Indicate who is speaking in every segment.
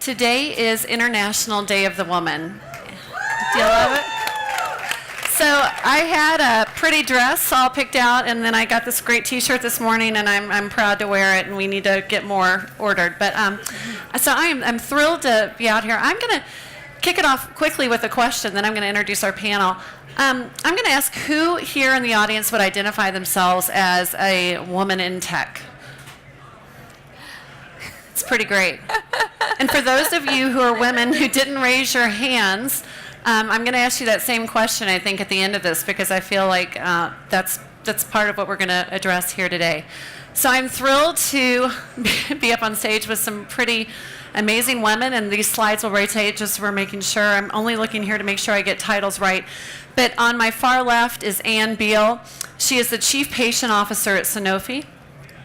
Speaker 1: Today is International Day of the Woman. Do you love it? So I had a pretty dress all picked out, and then I got this great T-shirt this morning, and I'm proud to wear it, and we need to get more ordered. But so I'm thrilled to be out here. I'm going to kick it off quickly with a question, then I'm going to introduce our panel. I'm going to ask who here in the audience would identify themselves as a woman in tech. It's pretty great. And for those of you who are women who didn't raise your hands, I'm going to ask you that same question, I think, at the end of this, because I feel like that's part of what we're going to address here today. So I'm thrilled to be up on stage with some pretty amazing women, and these slides will rotate just so we're making sure. I'm only looking here to make sure I get titles right. But on my far left is Anne Beal. She is the Chief Patient Officer at Sanofi.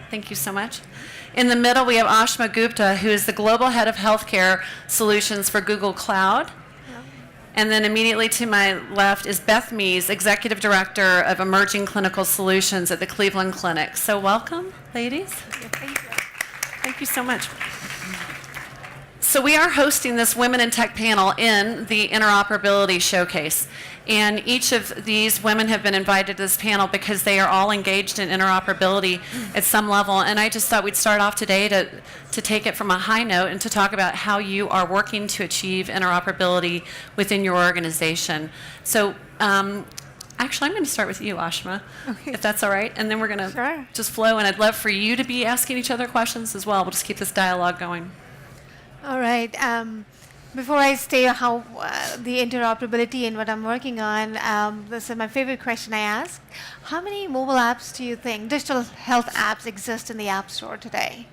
Speaker 1: Thank you so much. In the middle, we have Ashma Gupta, who is the Global Head of Healthcare Solutions for Google Cloud. And then immediately to my left is Beth Mees, Executive Director of Emerging Clinical Solutions at the Cleveland Clinic. So welcome, ladies.
Speaker 2: Thank you.
Speaker 1: Thank you so much. So we are hosting this Women in Tech panel in the Interoperability Showcase. And each of these women have been invited to this panel because they are all engaged in interoperability at some level. And I just thought we'd start off today to take it from a high note and to talk about how you are working to achieve interoperability within your organization. So actually, I'm going to start with you, Ashma, if that's all right. And then we're going to just flow. And I'd love for you to be asking each other questions as well. We'll just keep this dialogue going.
Speaker 2: All right. Before I say how the interoperability and what I'm working on, this is my favorite question I ask. How many mobile apps do you think, digital health apps, exist in the App Store today?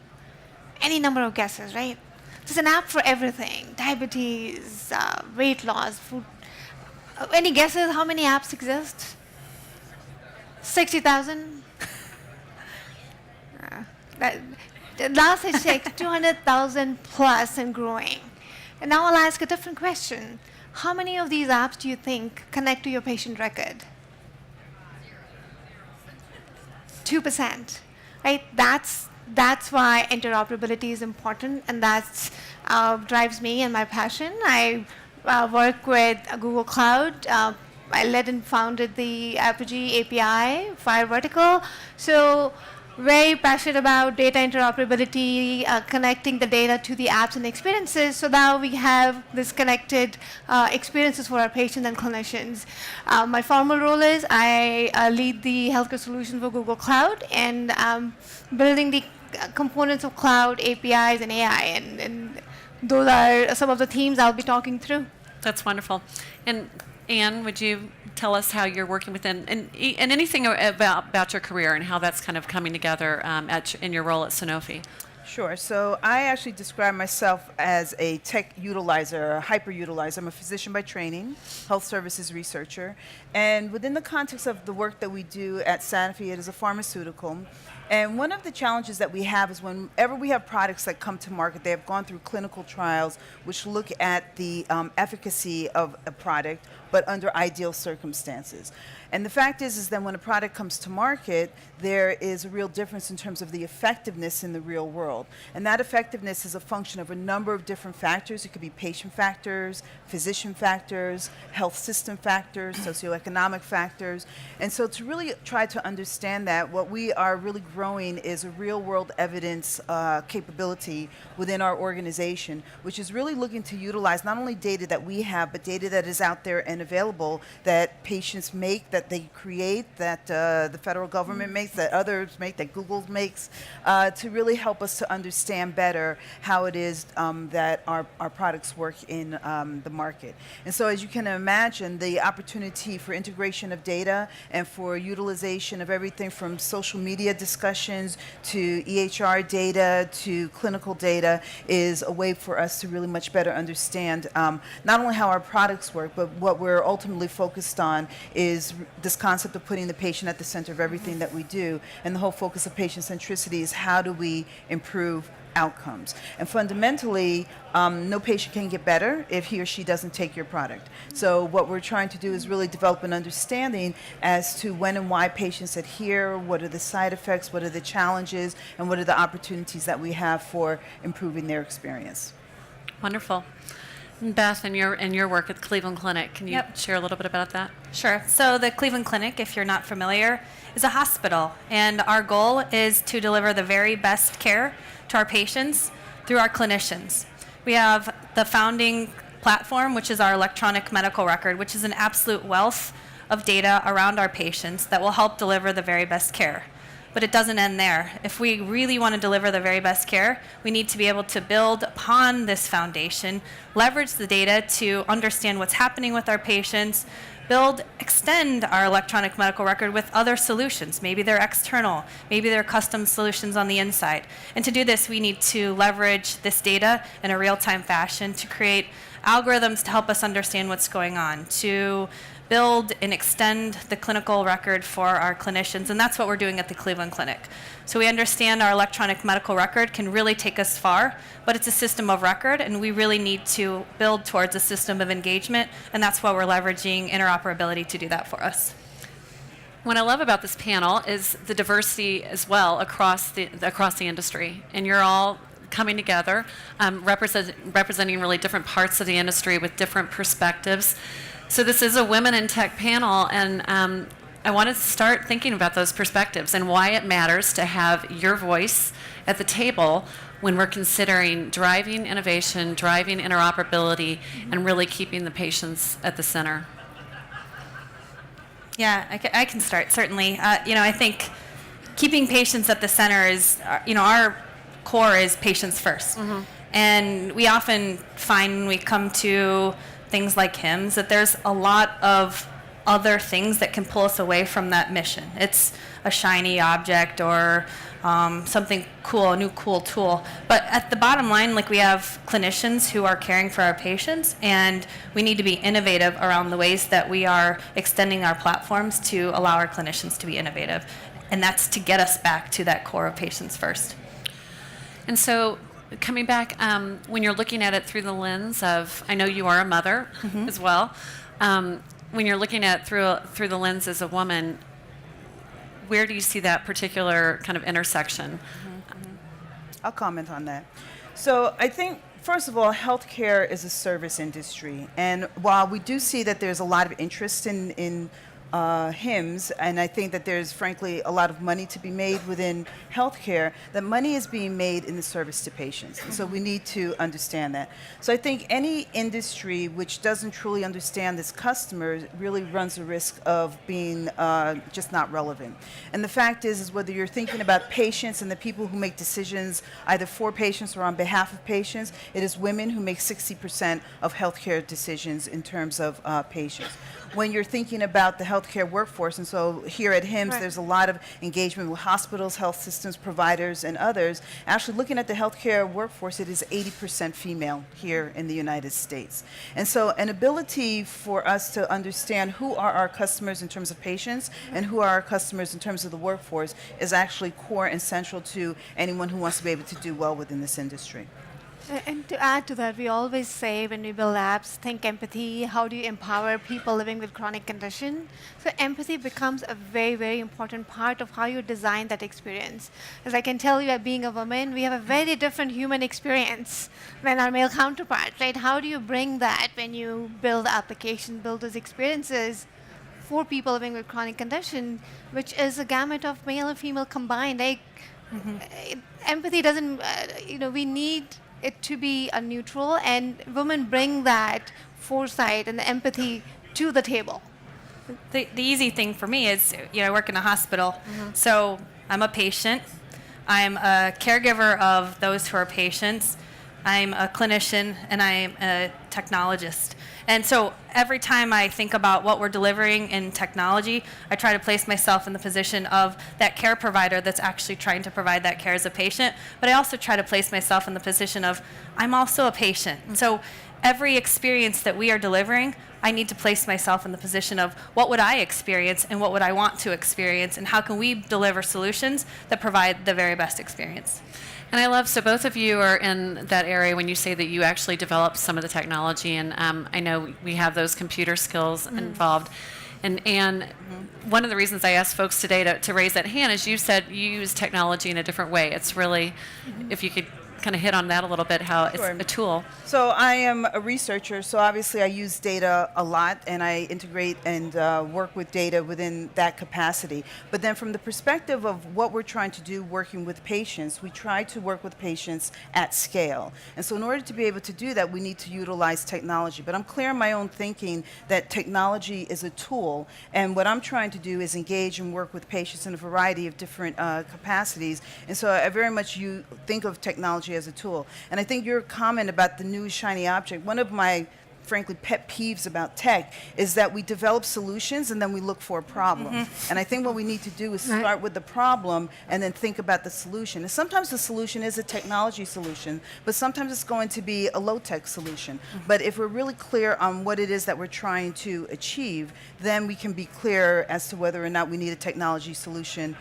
Speaker 2: Any number of guesses, right? There's an app for everything: diabetes, weight loss, food. Any guesses how many apps exist? 60,000? Last I checked, 200,000 plus and growing. And now I'll ask a different question. How many of these apps do you think connect to your patient record? 2%. Right? That's why interoperability is important, and that drives me and my passion. I work with Google Cloud. I led and founded the Apogee API, Fire Vertical. So very passionate about data interoperability, connecting the data to the apps and experiences, so now we have this connected experiences for our patients and clinicians. My formal role is I lead the healthcare solution for Google Cloud, and building the components of cloud, APIs, and AI, and those are some of the themes I'll be talking through.
Speaker 1: That's wonderful. And Anne, would you tell us how you're working within, and anything about your career and how that's kind of coming together in your role at Sanofi?
Speaker 3: Sure. So I actually describe myself as a tech utilizer, a hyper utilizer. I'm a physician by training, health services researcher. And within the context of the work that we do at Sanofi, it is a pharmaceutical. And one of the challenges that we have is whenever we have products that come to market, they have gone through clinical trials which look at the efficacy of a product, but under ideal circumstances. And the fact is that when a product comes to market, there is a real difference in terms of the effectiveness in the real world. And that effectiveness is a function of a number of different factors. It could be patient factors, physician factors, health system factors, socioeconomic factors. And so to really try to understand that, what we are really growing is a real world evidence capability within our organization, which is really looking to utilize not only data that we have, but data that is out there and available that patients make, that they create, that the federal government makes, that others make, that Google makes, to really help us to understand better how it is that our products work in the market. And so as you can imagine, the opportunity for integration of data and for utilization of everything from social media discussions to EHR data to clinical data is a way for us to really much better understand not only how our products work, but what we're ultimately focused on is this concept of putting the patient at the center of everything that we do. And the whole focus of patient centricity is how do we improve outcomes. And fundamentally, no patient can get better if he or she doesn't take your product. So what we're trying to do is really develop an understanding as to when and why patients adhere, what are the side effects, what are the challenges, and what are the opportunities that we have for improving their experience.
Speaker 1: Wonderful. And Beth, in your work at the Cleveland Clinic, can you
Speaker 4: Yep.
Speaker 1: share a little bit about that?
Speaker 4: Sure. So the Cleveland Clinic, if you're not familiar, is a hospital, and our goal is to deliver the very best care to our patients through our clinicians. We have the founding platform, which is our electronic medical record, which is an absolute wealth of data around our patients that will help deliver the very best care. But it doesn't end there. If we really want to deliver the very best care, we need to be able to build upon this foundation, leverage the data to understand what's happening with our patients, extend our electronic medical record with other solutions. Maybe they're external, maybe they're custom solutions on the inside. And to do this, we need to leverage this data in a real-time fashion to create algorithms to help us understand what's going on, to build and extend the clinical record for our clinicians, and that's what we're doing at the Cleveland Clinic. So we understand our electronic medical record can really take us far, but it's a system of record, and we really need to build towards a system of engagement, and that's why we're leveraging interoperability to do that for us.
Speaker 1: What I love about this panel is the diversity as well across the industry, and you're all coming together, representing really different parts of the industry with different perspectives. So this is a Women in Tech panel, and I wanted to start thinking about those perspectives and why it matters to have your voice at the table when we're considering driving innovation, driving interoperability, and really keeping the patients at the center.
Speaker 4: Yeah, I can start, certainly. I think keeping patients at the center is, our core is patients first. Mm-hmm. And we often find when we come to things like HIMSS that there's a lot of other things that can pull us away from that mission. It's a shiny object or something cool, a new cool tool. But at the bottom line, we have clinicians who are caring for our patients, and we need to be innovative around the ways that we are extending our platforms to allow our clinicians to be innovative. And that's to get us back to that core of patients first.
Speaker 1: And so coming back, when you're looking at it through the lens of, I know you are a mother mm-hmm. as well, when you're looking at it through the lens as a woman, where do you see that particular kind of intersection?
Speaker 3: Mm-hmm. I'll comment on that. So I think, first of all, healthcare is a service industry. And while we do see that there's a lot of interest in HIMSS, and I think that there's frankly a lot of money to be made within healthcare, that money is being made in the service to patients. And so we need to understand that. So I think any industry which doesn't truly understand its customers really runs the risk of being just not relevant. And the fact is whether you're thinking about patients and the people who make decisions either for patients or on behalf of patients, it is women who make 60% of healthcare decisions in terms of patients. When you're thinking about the healthcare workforce, and so here at HIMSS, right. There's a lot of engagement with hospitals, health systems, providers, and others. Actually, looking at the healthcare workforce, it is 80% female here in the United States. And so an ability for us to understand who are our customers in terms of patients and who are our customers in terms of the workforce is actually core and central to anyone who wants to be able to do well within this industry.
Speaker 2: And to add to that, we always say when we build apps, think empathy. How do you empower people living with chronic condition? So empathy becomes a very, very important part of how you design that experience. As I can tell you, being a woman, we have a very different human experience than our male counterparts, right? How do you bring that when you build applications, build those experiences for people living with chronic condition, which is a gamut of male and female combined? Empathy doesn't, we need it to be a neutral, and women bring that foresight and the empathy to the table.
Speaker 4: The easy thing for me is, I work in a hospital, mm-hmm. so I'm a patient, I'm a caregiver of those who are patients, I'm a clinician, and I'm a technologist. And so every time I think about what we're delivering in technology, I try to place myself in the position of that care provider that's actually trying to provide that care as a patient, but I also try to place myself in the position of I'm also a patient. Mm-hmm. So every experience that we are delivering, I need to place myself in the position of what would I experience and what would I want to experience, and how can we deliver solutions that provide the very best experience.
Speaker 1: And I love, so both of you are in that area when you say that you actually developed some of the technology, and I know we have those computer skills mm-hmm. involved. And mm-hmm. one of the reasons I asked folks today to raise that hand is you said you use technology in a different way. It's really, mm-hmm. if you could kind of hit on that a little bit, how it's
Speaker 3: Sure.
Speaker 1: a tool.
Speaker 3: So I am a researcher, so obviously I use data a lot, and I integrate and work with data within that capacity. But then from the perspective of what we're trying to do working with patients, we try to work with patients at scale. And so in order to be able to do that, we need to utilize technology. But I'm clear in my own thinking that technology is a tool, and what I'm trying to do is engage and work with patients in a variety of different capacities. And so I very much think of technology as a tool. And I think your comment about the new shiny object, one of my frankly pet peeves about tech is that we develop solutions and then we look for a problem. And I think what we need to do is start with the problem and then think about the solution. And sometimes the solution is a technology solution, but sometimes it's going to be a low-tech solution. But if we're really clear on what it is that we're trying to achieve, then we can be clear as to whether or not we need a technology solution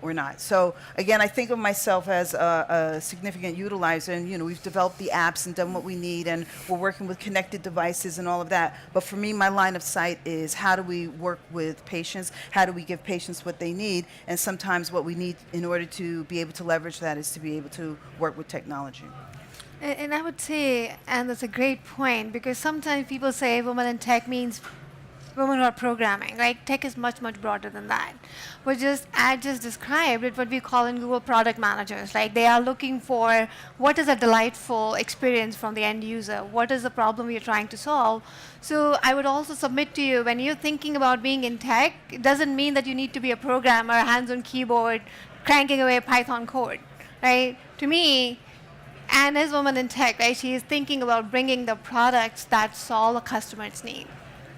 Speaker 3: or not. So again, I think of myself as a significant utilizer, and we've developed the apps and done what we need, and we're working with connected devices and all of that. But for me, my line of sight is how do we work with patients? How do we give patients what they need? And sometimes what we need in order to be able to leverage that is to be able to work with technology.
Speaker 2: And I would say, and that's a great point, because sometimes people say women in tech means women who are programming, right? Tech is much, much broader than that. But I just described it, what we call in Google product managers. Like, they are looking for what is a delightful experience from the end user? What is the problem you're trying to solve? So I would also submit to you, when you're thinking about being in tech, it doesn't mean that you need to be a programmer, hands on keyboard, cranking away Python code, right? To me, and as woman in tech, right, she is thinking about bringing the products that solve a customer's need.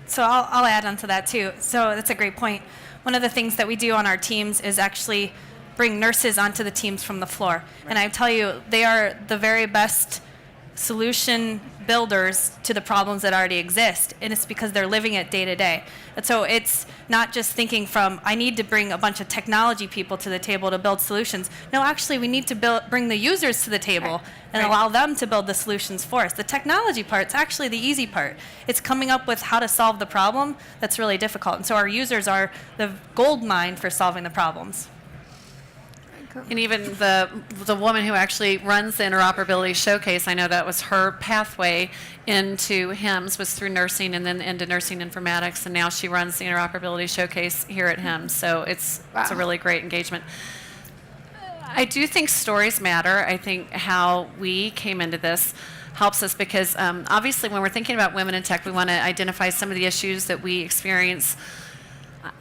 Speaker 4: So I'll add on to that too. So that's a great point. One of the things that we do on our teams is actually bring nurses onto the teams from the floor. Right. And I tell you, they are the very best solution builders to the problems that already exist, and it's because they're living it day to day. And so it's not just thinking from, I need to bring a bunch of technology people to the table to build solutions. No, actually, we need to bring the users to the table and allow them to build the solutions for us. The technology part's actually the easy part. It's coming up with how to solve the problem that's really difficult. And so our users are the gold mine for solving the problems.
Speaker 1: And even the woman who actually runs the Interoperability Showcase, I know that was her pathway into HIMSS, was through nursing and then into nursing informatics, and now she runs the Interoperability Showcase here at HIMSS. So it's a really great engagement. I do think stories matter. I think how we came into this helps us because obviously when we're thinking about women in tech, we want to identify some of the issues that we experience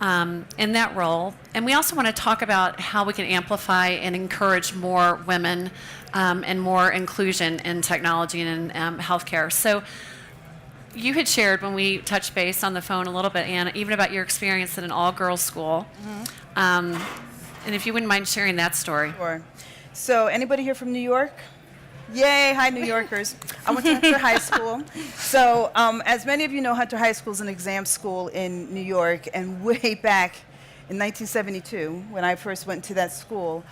Speaker 1: in that role. And we also want to talk about how we can amplify and encourage more women and more inclusion in technology and in healthcare. So you had shared when we touched base on the phone a little bit, Anna, even about your experience at an all-girls school. And if you wouldn't mind sharing that story.
Speaker 3: Sure. So anybody here from New York? Yay, hi New Yorkers. I went to Hunter High School. So as many of you know, Hunter High School is an exam school in New York, and way back in 1972, when I first went to that school,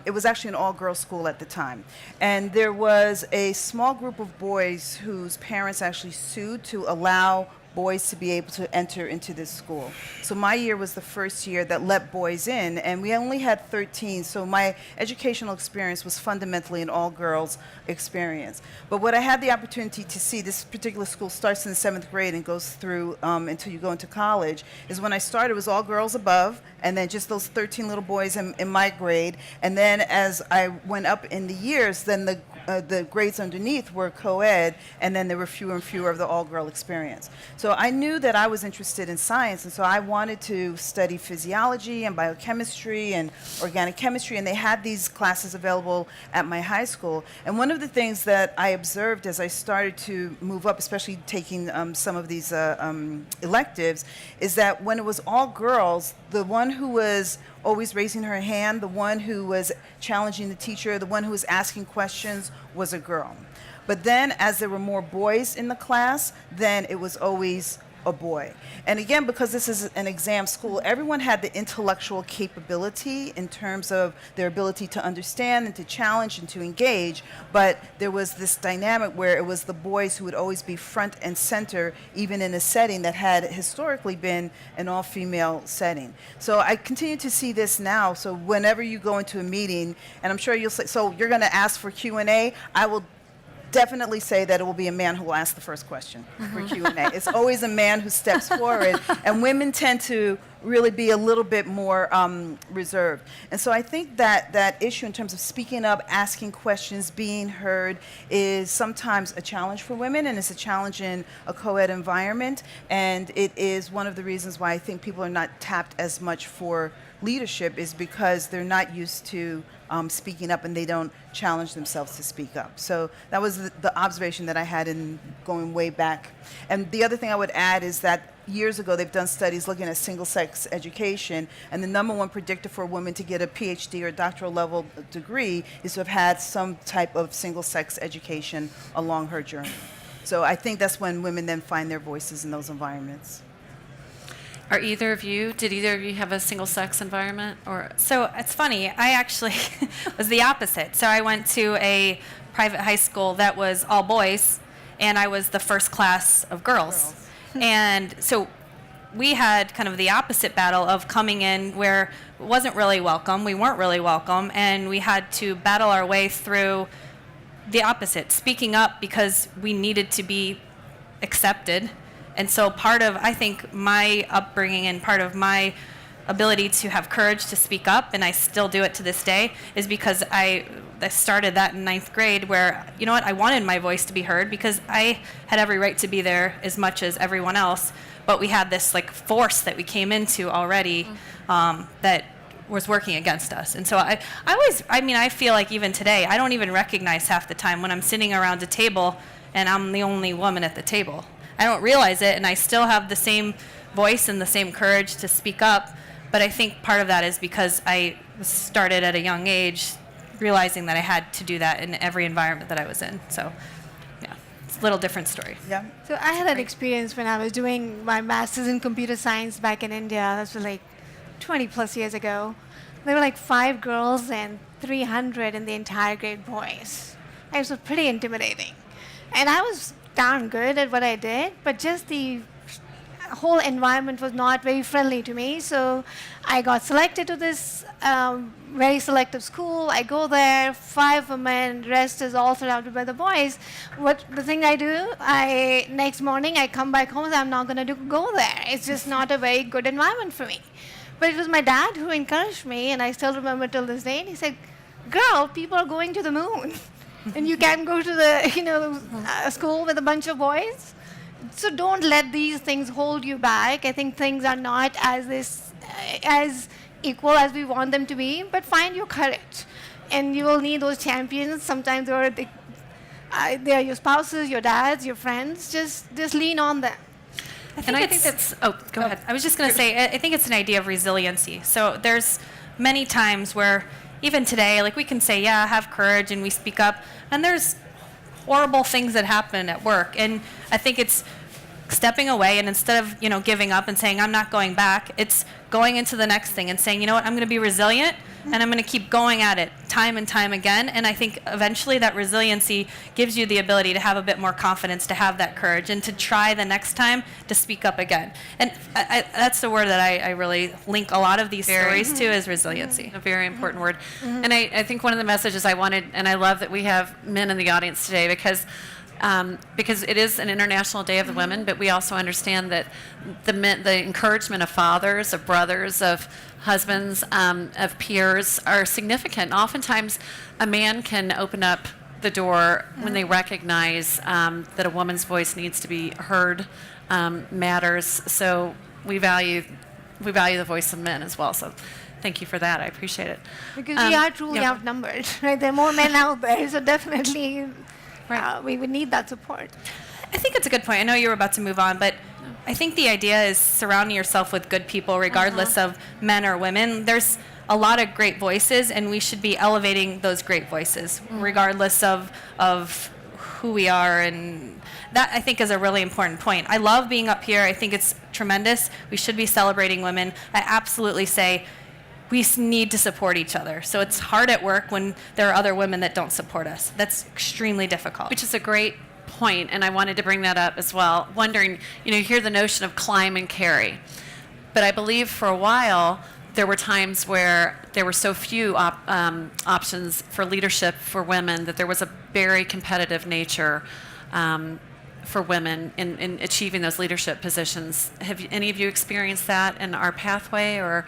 Speaker 3: it was actually an all-girls school at the time. And there was a small group of boys whose parents actually sued to allow boys to be able to enter into this school. So my year was the first year that let boys in, and we only had 13, so my educational experience was fundamentally an all-girls experience. But what I had the opportunity to see, this particular school starts in the 7th grade and goes through until you go into college, is when I started, it was all girls above, and then just those 13 little boys in my grade, and then as I went up in the years, then the grades underneath were co-ed, and then there were fewer and fewer of the all-girl experience. So I knew that I was interested in science, and so I wanted to study physiology and biochemistry and organic chemistry, and they had these classes available at my high school. And one of the things that I observed as I started to move up, especially taking some of these electives, is that when it was all girls, the one who was always raising her hand, the one who was challenging the teacher, the one who was asking questions was a girl. But then as there were more boys in the class, then it was always a boy. And again, because this is an exam school, everyone had the intellectual capability in terms of their ability to understand and to challenge and to engage, but there was this dynamic where it was the boys who would always be front and center, even in a setting that had historically been an all-female setting. So I continue to see this now. So whenever you go into a meeting, and I'm sure you'll say, so you're going to ask for Q&A, I will definitely say that it will be a man who will ask the first question for Q&A. It's always a man who steps forward, and women tend to really be a little bit more reserved. And so I think that that issue in terms of speaking up, asking questions, being heard is sometimes a challenge for women, and it's a challenge in a co-ed environment, and it is one of the reasons why I think people are not tapped as much for leadership, is because they're not used to speaking up, and they don't challenge themselves to speak up. So that was the observation that I had in going way back. And the other thing I would add is that years ago they've done studies looking at single-sex education, and the number one predictor for a woman to get a PhD or doctoral level degree is to have had some type of single-sex education along her journey. So I think that's when women then find their voices in those environments.
Speaker 1: Did either of you have a single-sex environment? Or
Speaker 4: So it's funny, I actually was the opposite. So I went to a private high school that was all boys, and I was the first class of girls. And so we had kind of the opposite battle of coming in where it wasn't really welcome, we weren't really welcome, and we had to battle our way through the opposite, speaking up because we needed to be accepted. And so part of, I think, my upbringing and part of my ability to have courage to speak up, and I still do it to this day, is because I started that in 9th grade where, you know what, I wanted my voice to be heard because I had every right to be there as much as everyone else, but we had this like force that we came into already that was working against us. And so I feel like even today, I don't even recognize half the time when I'm sitting around a table and I'm the only woman at the table. I don't realize it, and I still have the same voice and the same courage to speak up, but I think part of that is because I started at a young age realizing that I had to do that in every environment that I was in. So, yeah, it's a little different story.
Speaker 3: Yeah.
Speaker 2: So I had an experience when I was doing my master's in computer science back in India. This was like 20 plus years ago. There were like 5 girls and 300 in the entire grade boys. It was pretty intimidating. And I was darn good at what I did, but just the whole environment was not very friendly to me. So I got selected to this very selective school. I go there, 5 women, rest is all surrounded by the boys. The thing I do, next morning I come back home and I'm not going to go there. It's just not a very good environment for me. But it was my dad who encouraged me, and I still remember till this day. And he said, "Girl, people are going to the moon." And you can't go to the school with a bunch of boys. So don't let these things hold you back. I think things are not as equal as we want them to be, but find your courage. And you will need those champions. Sometimes they are your spouses, your dads, your friends. Just lean on them.
Speaker 4: I think that's, go ahead. I was just going to say, I think it's an idea of resiliency. So there's many times where even today, like we can say, yeah, have courage, and we speak up, and there's horrible things that happen at work. And I think it's stepping away, and instead of, giving up and saying, I'm not going back, it's going into the next thing and saying, you know what, I'm going to be resilient, and I'm going to keep going at it time and time again. And I think eventually that resiliency gives you the ability to have a bit more confidence, to have that courage, and to try the next time to speak up again. And that's the word that I really link a lot of these stories to, is resiliency.
Speaker 1: A very important word. And I think one of the messages I wanted, and I love that we have men in the audience today, because it is an International Day of the Women, but we also understand that the encouragement of fathers, of brothers, of husbands, of peers are significant. Oftentimes, a man can open up the door when they recognize that a woman's voice needs to be heard, matters. So we value the voice of men as well. So thank you for that. I appreciate it.
Speaker 2: Because we are truly outnumbered, right? There are more men out there, so definitely we would need that support.
Speaker 4: I think it's a good point. I know you were about to move on, but I think the idea is surrounding yourself with good people, regardless of men or women. There's a lot of great voices, and we should be elevating those great voices, regardless of who we are, and that I think is a really important point. I love being up here. I think it's tremendous. We should be celebrating women. I absolutely say we need to support each other. So it's hard at work when there are other women that don't support us. That's extremely difficult.
Speaker 1: Which is a great point, and I wanted to bring that up as well. Wondering, you hear the notion of climb and carry, but I believe for a while there were times where there were so few options for leadership for women that there was a very competitive nature for women in achieving those leadership positions. Have any of you experienced that in our pathway, or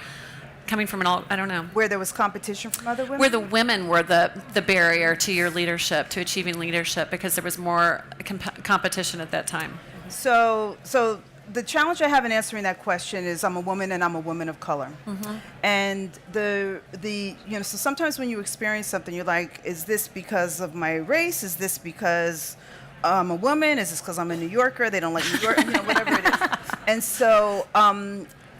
Speaker 1: coming from I don't know.
Speaker 3: Where there was competition from other women?
Speaker 1: Where the women were the barrier to your leadership, to achieving leadership, because there was more competition at that time.
Speaker 3: So the challenge I have in answering that question is I'm a woman and I'm a woman of color. And so sometimes when you experience something, you're like, is this because of my race? Is this because I'm a woman? Is this because I'm a New Yorker? They don't like New York, whatever it is. And so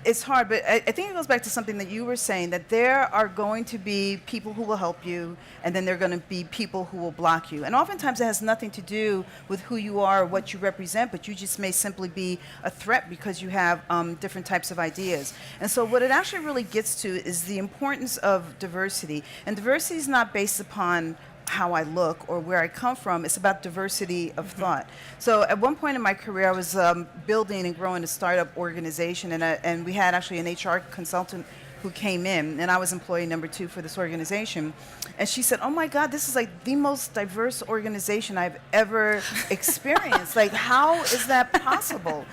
Speaker 3: it's hard, but I think it goes back to something that you were saying, that there are going to be people who will help you, and then there are going to be people who will block you. And oftentimes it has nothing to do with who you are or what you represent, but you just may simply be a threat because you have different types of ideas. And so what it actually really gets to is the importance of diversity. And diversity is not based upon how I look or where I come from. It's about diversity of thought. So at one point in my career, I was building and growing a startup organization, and we had actually an HR consultant who came in, and I was employee number 2 for this organization. And she said, "Oh my God, this is like the most diverse organization I've ever experienced. Like, how is that possible?"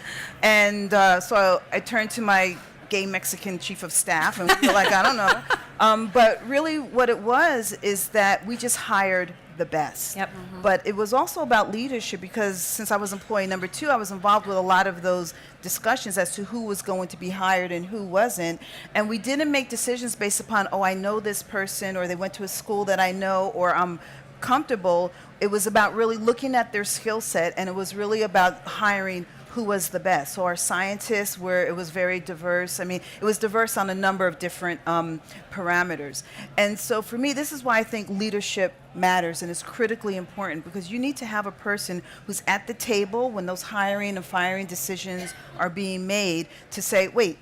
Speaker 3: And so I turned to my gay Mexican chief of staff, and we were like, I don't know. But really what it was is that we just hired the best.
Speaker 4: Yep.
Speaker 3: But it was also about leadership, because since I was employee number 2, I was involved with a lot of those discussions as to who was going to be hired and who wasn't. And we didn't make decisions based upon, oh, I know this person, or they went to a school that I know, or I'm comfortable. It was about really looking at their skill set, and it was really about hiring who was the best. So our scientists it was very diverse. I mean, it was diverse on a number of different parameters. And so for me, this is why I think leadership matters and is critically important, because you need to have a person who's at the table when those hiring and firing decisions are being made to say, wait,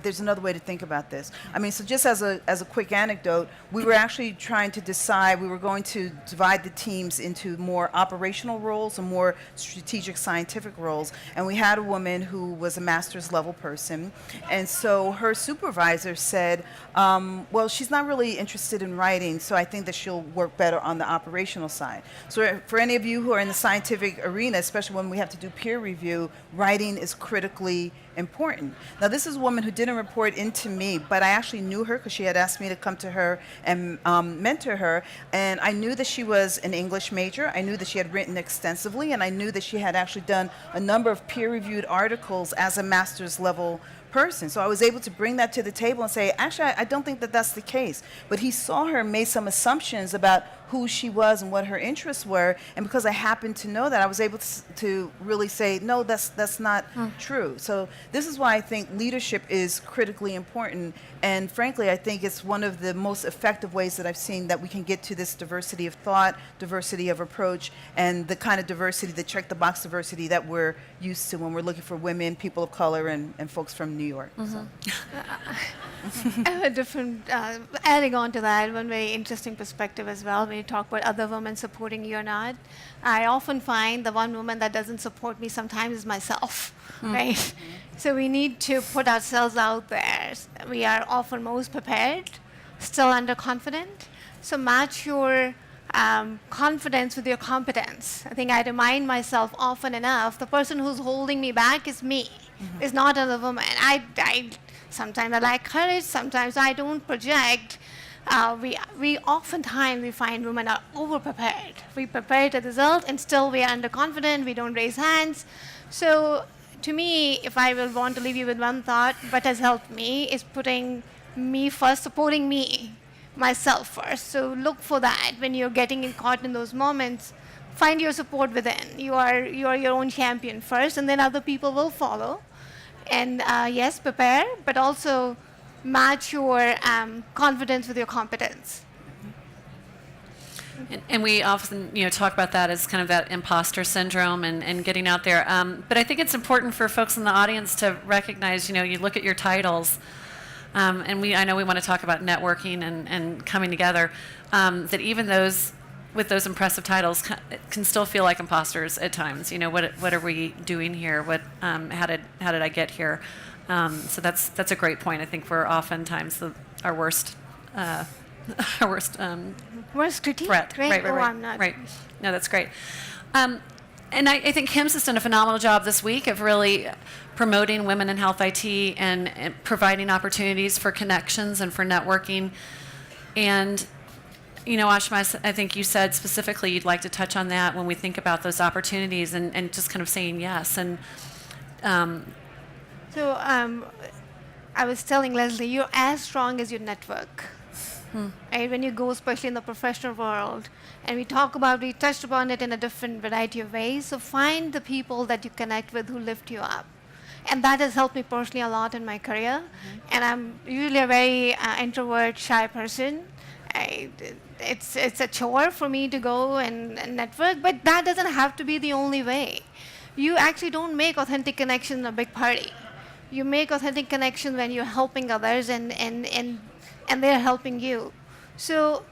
Speaker 3: there's another way to think about this. I mean, so just as a quick anecdote, we were actually trying to decide, we were going to divide the teams into more operational roles and more strategic scientific roles. And we had a woman who was a master's level person. And so her supervisor said, well, she's not really interested in writing, so I think that she'll work better on the operational side. So for any of you who are in the scientific arena, especially when we have to do peer review, writing is critically important. Now, this is a woman who didn't report into me, but I actually knew her because she had asked me to come to her and mentor her. And I knew that she was an English major. I knew that she had written extensively, and I knew that she had actually done a number of peer-reviewed articles as a master's level person. So I was able to bring that to the table and say, actually, I don't think that that's the case. But he saw her, made some assumptions about who she was and what her interests were. And because I happened to know that, I was able to really say, no, that's not true. So this is why I think leadership is critically important. And frankly, I think it's one of the most effective ways that I've seen that we can get to this diversity of thought, diversity of approach, and the kind of diversity, the check-the-box diversity that we're used to when we're looking for women, people of color, and folks from New York. So.
Speaker 2: I have a different, adding on to that, one very interesting perspective as well, when you talk about other women supporting you or not. I often find the one woman that doesn't support me sometimes is myself, right? So we need to put ourselves out there. We are often most prepared, still underconfident. So match your confidence with your competence. I think I remind myself often enough, the person who's holding me back is me, is not another woman. Sometimes I lack courage, sometimes I don't project. We oftentimes we find women are over-prepared. We prepare the result, and still we are underconfident, we don't raise hands. So to me, if I will want to leave you with one thought, what has helped me is putting me first, supporting me, myself first. So look for that when you're getting caught in those moments. Find your support within. You are your own champion first, and then other people will follow. And yes, prepare, but also match your confidence with your competence.
Speaker 1: And we often, talk about that as kind of that imposter syndrome and getting out there. But I think it's important for folks in the audience to recognize, you look at your titles, and I know we want to talk about networking and coming together, that even those with those impressive titles can still feel like imposters at times. What are we doing here? How did I get here? So that's a great point. I think we're oftentimes our worst.
Speaker 2: Worst critique?
Speaker 1: Threat.
Speaker 2: Right?
Speaker 1: Right.
Speaker 2: Oh, I'm not.
Speaker 1: Right. No, that's great. And I think HIMSS has done a phenomenal job this week of really promoting women in health IT and providing opportunities for connections and for networking. And, Ashima, I think you said specifically you'd like to touch on that when we think about those opportunities and just kind of saying yes. And
Speaker 2: So I was telling Leslie, you're as strong as your network. Right? When you go, especially in the professional world, and we touched upon it in a different variety of ways. So find the people that you connect with who lift you up. And that has helped me personally a lot in my career. And I'm usually a very introvert, shy person. It's a chore for me to go and network, but that doesn't have to be the only way. You actually don't make authentic connection in a big party. You make authentic connection when you're helping others and they're helping you. So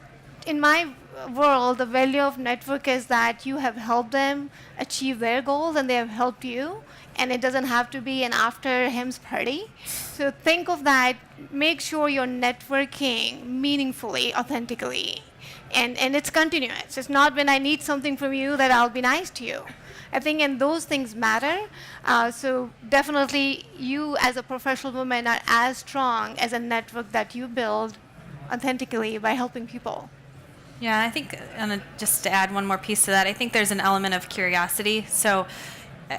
Speaker 2: in my world, the value of network is that you have helped them achieve their goals and they have helped you, and it doesn't have to be an after HIMSS party. So think of that. Make sure you're networking meaningfully, authentically, and it's continuous. It's not when I need something from you that I'll be nice to you. I think, and those things matter. So definitely, you as a professional woman are as strong as a network that you build authentically by helping people.
Speaker 4: Yeah, I think, and just to add one more piece to that, I think there's an element of curiosity. So,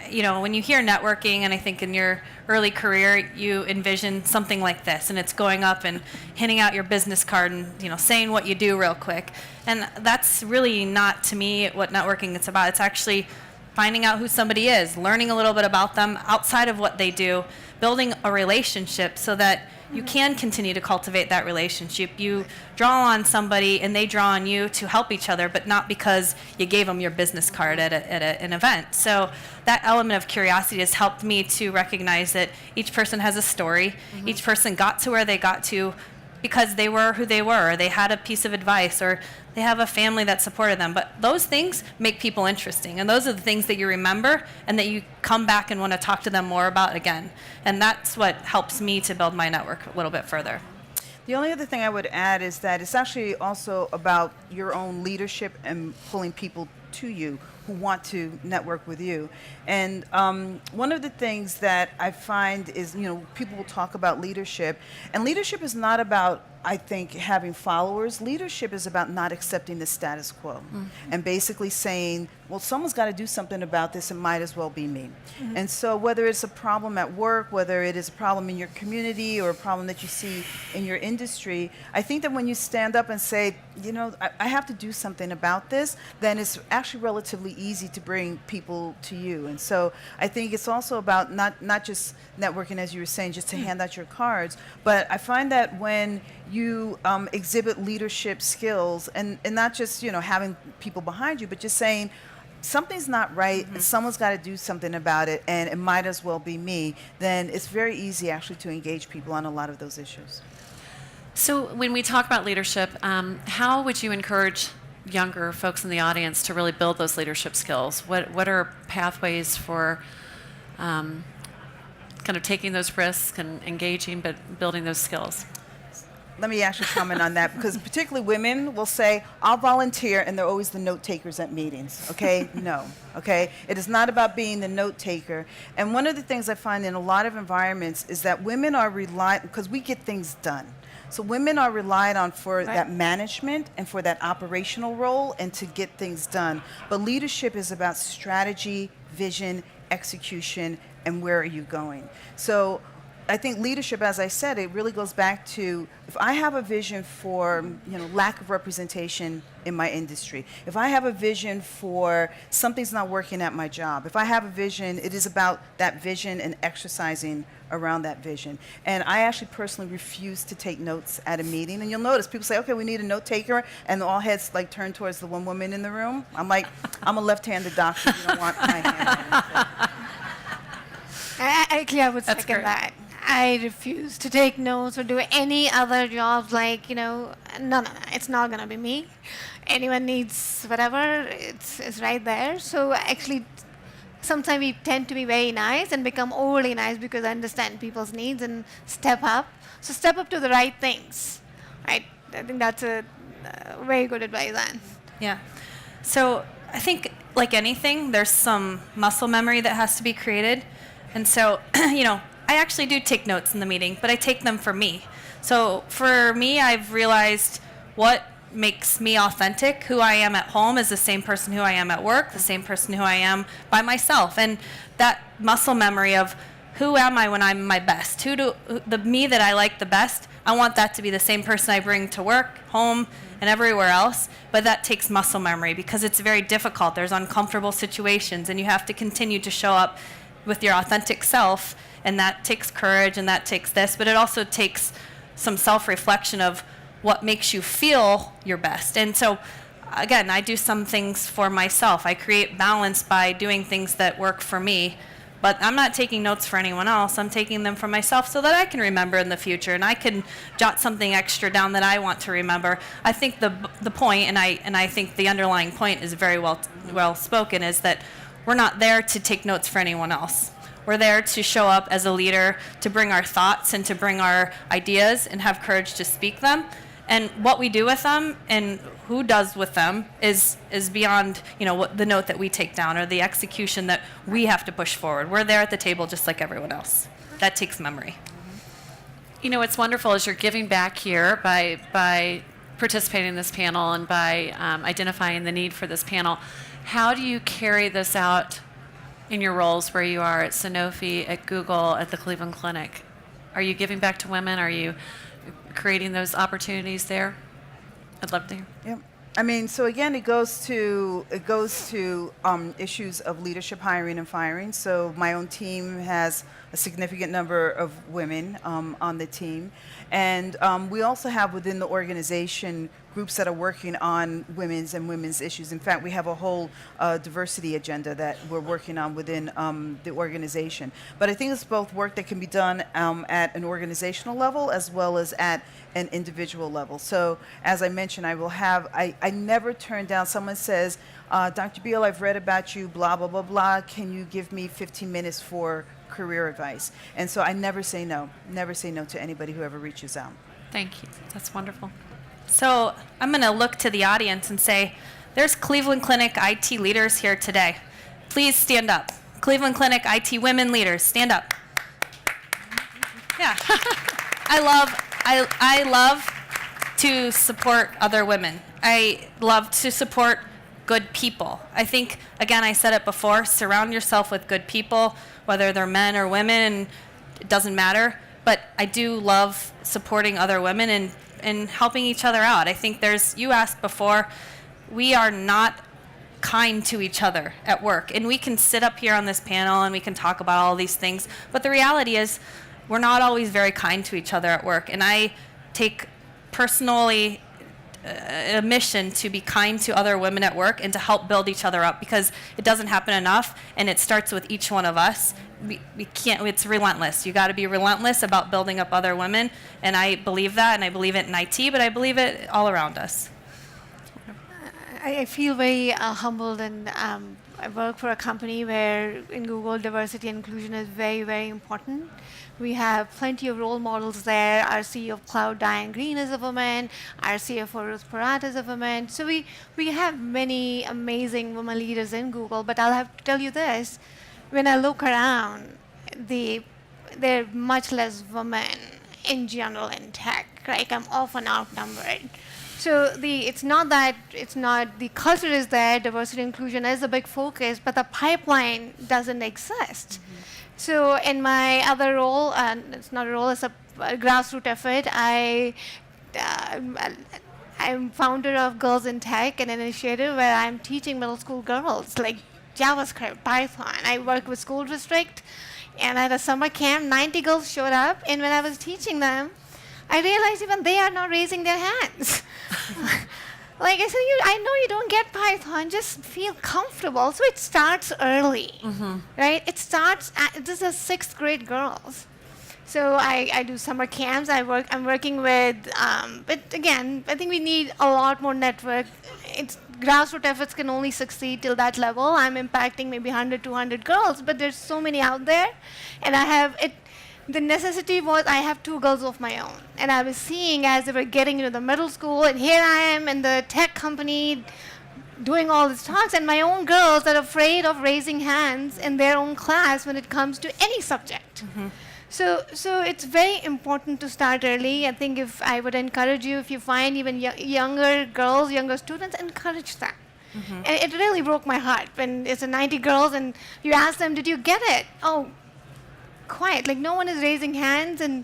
Speaker 4: when you hear networking, and I think in your early career, you envision something like this, and it's going up and handing out your business card and, saying what you do real quick. And that's really not, to me, what networking is about. It's actually finding out who somebody is, learning a little bit about them outside of what they do, building a relationship so that you can continue to cultivate that relationship. You draw on somebody and they draw on you to help each other, but not because you gave them your business card at an event. So that element of curiosity has helped me to recognize that each person has a story. Each person got to where they got to because they were who they were, or they had a piece of advice, or they have a family that supported them. But those things make people interesting, and those are the things that you remember and that you come back and want to talk to them more about again. And that's what helps me to build my network a little bit further.
Speaker 3: The only other thing I would add is that it's actually also about your own leadership and pulling people to you who want to network with you. And one of the things that I find is, people will talk about leadership, and leadership is not about, I think, having followers. Leadership is about not accepting the status quo and basically saying, well, someone's got to do something about this. It might as well be me. And so whether it's a problem at work, whether it is a problem in your community or a problem that you see in your industry, I think that when you stand up and say, I have to do something about this, then it's actually relatively easy to bring people to you. And so I think it's also about not just networking, as you were saying, just to hand out your cards, but I find that when you exhibit leadership skills and not just having people behind you, but just saying something's not right, someone's got to do something about it, and it might as well be me, then it's very easy actually to engage people on a lot of those issues.
Speaker 1: So when we talk about leadership, how would you encourage younger folks in the audience to really build those leadership skills? What are pathways for kind of taking those risks and engaging, but building those skills?
Speaker 3: Let me actually comment on that, because particularly women will say, I'll volunteer, and they're always the note takers at meetings, okay? No, okay? It is not about being the note taker. And one of the things I find in a lot of environments is that women are reliant, because we get things done. So women are relied on for that management and for that operational role and to get things done. But leadership is about strategy, vision, execution, and where are you going? So I think leadership, as I said, it really goes back to if I have a vision for lack of representation in my industry, if I have a vision for something's not working at my job, if I have a vision, it is about that vision and exercising around that vision. And I actually personally refuse to take notes at a meeting. And you'll notice people say, okay, we need a note taker, and all heads like turn towards the one woman in the room. I'm like, I'm a left-handed doctor. You don't want my hand.
Speaker 2: Actually, I would
Speaker 1: That's
Speaker 2: second
Speaker 1: great.
Speaker 2: that. I refuse to take notes or do any other jobs like, no, it's not going to be me. Anyone needs whatever, it's right there. So actually, sometimes we tend to be very nice and become overly nice because I understand people's needs and step up. So step up to the right things, right? I think that's a very good advice, Anne.
Speaker 4: Yeah. So I think, like anything, there's some muscle memory that has to be created. And so, I actually do take notes in the meeting, but I take them for me. So for me, I've realized what makes me authentic. Who I am at home is the same person who I am at work, the same person who I am by myself. And that muscle memory of who am I when I'm my best? The me that I like the best, I want that to be the same person I bring to work, home, and everywhere else. But that takes muscle memory because it's very difficult. There's uncomfortable situations, and you have to continue to show up with your authentic self, and that takes courage and that takes this, but it also takes some self-reflection of what makes you feel your best. And so again, I do some things for myself. I create balance by doing things that work for me, but I'm not taking notes for anyone else. I'm taking them for myself so that I can remember in the future, and I can jot something extra down that I want to remember. I think the point, and I think the underlying point is very well spoken, is that we're not there to take notes for anyone else. We're there to show up as a leader, to bring our thoughts and to bring our ideas and have courage to speak them. And what we do with them and who does with them is beyond, what the note that we take down or the execution that we have to push forward. We're there at the table just like everyone else. That takes memory.
Speaker 1: What's wonderful is you're giving back here by participating in this panel and by identifying the need for this panel. How do you carry this out in your roles where you are at Sanofi, at Google, at the Cleveland Clinic? Are you giving back to women? Are you creating those opportunities there? I'd love to hear.
Speaker 3: Yep. I mean, so again, it goes to issues of leadership hiring and firing. So my own team has a significant number of women on the team, and we also have within the organization groups that are working on women's issues. In fact, we have a whole diversity agenda that we're working on within the organization. But I think it's both work that can be done at an organizational level as well as at an individual level. So as I mentioned, I never turn down, someone says, Dr. Beal, I've read about you, blah, blah, blah, blah. Can you give me 15 minutes for career advice? And so I never say no to anybody who ever reaches out.
Speaker 1: Thank you. That's wonderful.
Speaker 4: So I'm going to look to the audience and say, there's Cleveland Clinic IT leaders here today. Please stand up. Cleveland Clinic IT women leaders, stand up. Yeah. I love to support other women. I love to support good people. I think, again, I said it before, surround yourself with good people, whether they're men or women, it doesn't matter. But I do love supporting other women and helping each other out. I think you asked before, we are not kind to each other at work. And we can sit up here on this panel and we can talk about all these things, but the reality is we're not always very kind to each other at work. And I take personally a mission to be kind to other women at work and to help build each other up, because it doesn't happen enough, and it starts with each one of us. We can't, it's relentless. You got to be relentless about building up other women, and I believe that, and I believe it in IT, but I believe it all around us.
Speaker 2: I feel very humbled, and I work for a company where in Google diversity and inclusion is very, very important. We have plenty of role models there. Our CEO of Cloud, Diane Green, is a woman. Our CFO, Ruth Porat, is a woman. So we have many amazing women leaders in Google, but I'll have to tell you this. When I look around, there are much less women in general in tech. Like, I'm often outnumbered. So it's not the culture is there, diversity inclusion is a big focus, but the pipeline doesn't exist. So in my other role, it's not a role, it's a grassroots effort. I'm founder of Girls in Tech, an initiative where I'm teaching middle school girls like JavaScript, Python. I work with school district, and at a summer camp, 90 girls showed up, and when I was teaching them, I realized even they are not raising their hands. Like I said, I know you don't get Python, just feel comfortable. So it starts early, right? It starts, this is 6th grade girls. So I do summer camps. I'm working with, but again, I think we need a lot more network. It's grassroots efforts can only succeed till that level. I'm impacting maybe 100, 200 girls, but there's so many out there, and I have it. The necessity was I have 2 girls of my own, and I was seeing as they were getting into the middle school, and here I am in the tech company doing all these talks, and my own girls are afraid of raising hands in their own class when it comes to any subject. So it's very important to start early. I think if I would encourage you, if you find even younger girls, younger students, encourage them. And it really broke my heart when it's a 90 girls and you ask them, did you get it? Oh, quiet, like no one is raising hands, and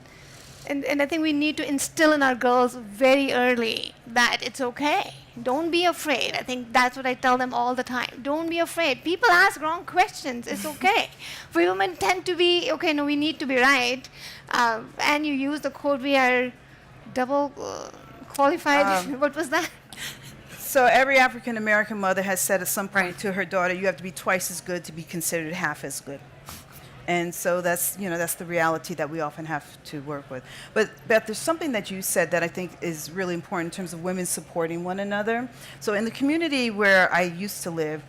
Speaker 2: I think we need to instill in our girls very early that it's okay. Don't be afraid. I think that's what I tell them all the time. Don't be afraid. People ask wrong questions. It's okay. We women tend to be, okay, no, we need to be right. And you use the quote, we are double qualified. What was that?
Speaker 3: So every African American mother has said at some point to her daughter, you have to be twice as good to be considered half as good. And so that's the reality that we often have to work with. But Beth, there's something that you said that I think is really important in terms of women supporting one another. So in the community where I used to live,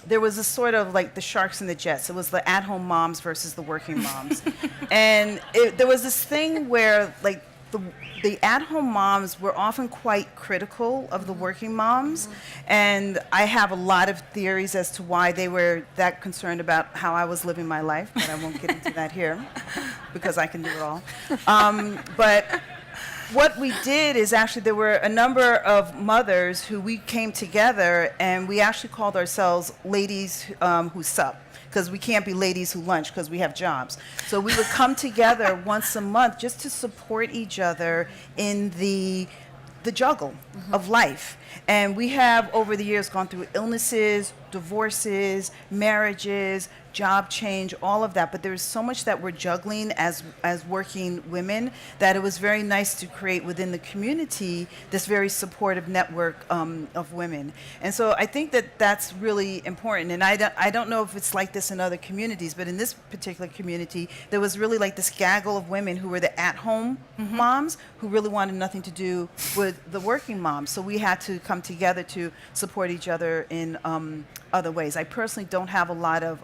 Speaker 3: there was a sort of like the sharks and the jets. It was the at-home moms versus the working moms. And there was this thing where like the at-home moms were often quite critical of the working moms, and I have a lot of theories as to why they were that concerned about how I was living my life, but I won't get into that here because I can do it all. But what we did is actually there were a number of mothers who we came together, and we actually called ourselves Ladies Who Sup, because we can't be ladies who lunch because we have jobs. So we would come together once a month just to support each other in the juggle of life. And we have over the years gone through illnesses, divorces, marriages, job change, all of that. But there's so much that we're juggling as working women that it was very nice to create within the community this very supportive network of women. And so I think that that's really important. And I don't know if it's like this in other communities, but in this particular community, there was really like this gaggle of women who were the at-home moms who really wanted nothing to do with the working moms. So we had to come together to support each other in other ways. I personally don't have a lot of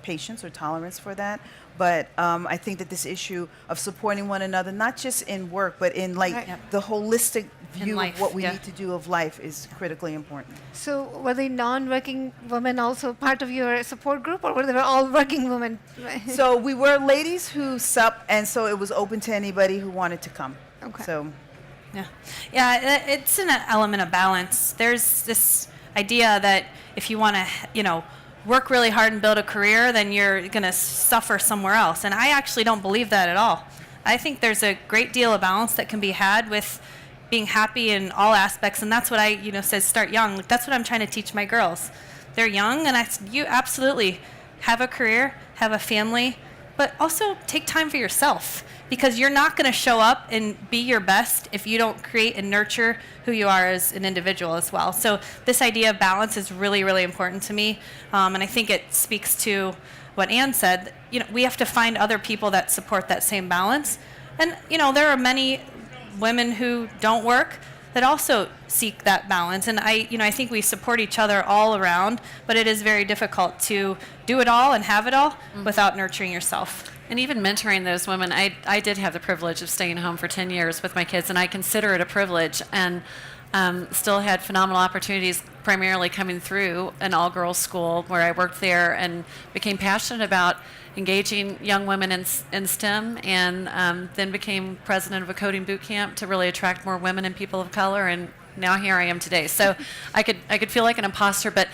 Speaker 3: patience or tolerance for that, but I think that this issue of supporting one another, not just in work, but in like the holistic view of what we need to do of life is critically important.
Speaker 2: So were the non-working women also part of your support group, or were they all working women?
Speaker 3: So we were Ladies Who Sup, and so it was open to anybody who wanted to come.
Speaker 2: Okay.
Speaker 3: So.
Speaker 4: Yeah, it's an element of balance. There's this idea that if you want to, work really hard and build a career, then you're going to suffer somewhere else. And I actually don't believe that at all. I think there's a great deal of balance that can be had with being happy in all aspects. And that's what I, says start young. That's what I'm trying to teach my girls. They're young, and you absolutely have a career, have a family, but also take time for yourself, because you're not going to show up and be your best if you don't create and nurture who you are as an individual as well. So this idea of balance is really, really important to me, and I think it speaks to what Ann said. We have to find other people that support that same balance, and there are many women who don't work that also seek that balance, and I think we support each other all around, but it is very difficult to do it all and have it all without nurturing yourself.
Speaker 1: And even mentoring those women, I did have the privilege of staying home for 10 years with my kids, and I consider it a privilege, and still had phenomenal opportunities primarily coming through an all-girls school where I worked there and became passionate about engaging young women in STEM, and then became president of a coding boot camp to really attract more women and people of color, and now here I am today. So I could feel like an imposter, but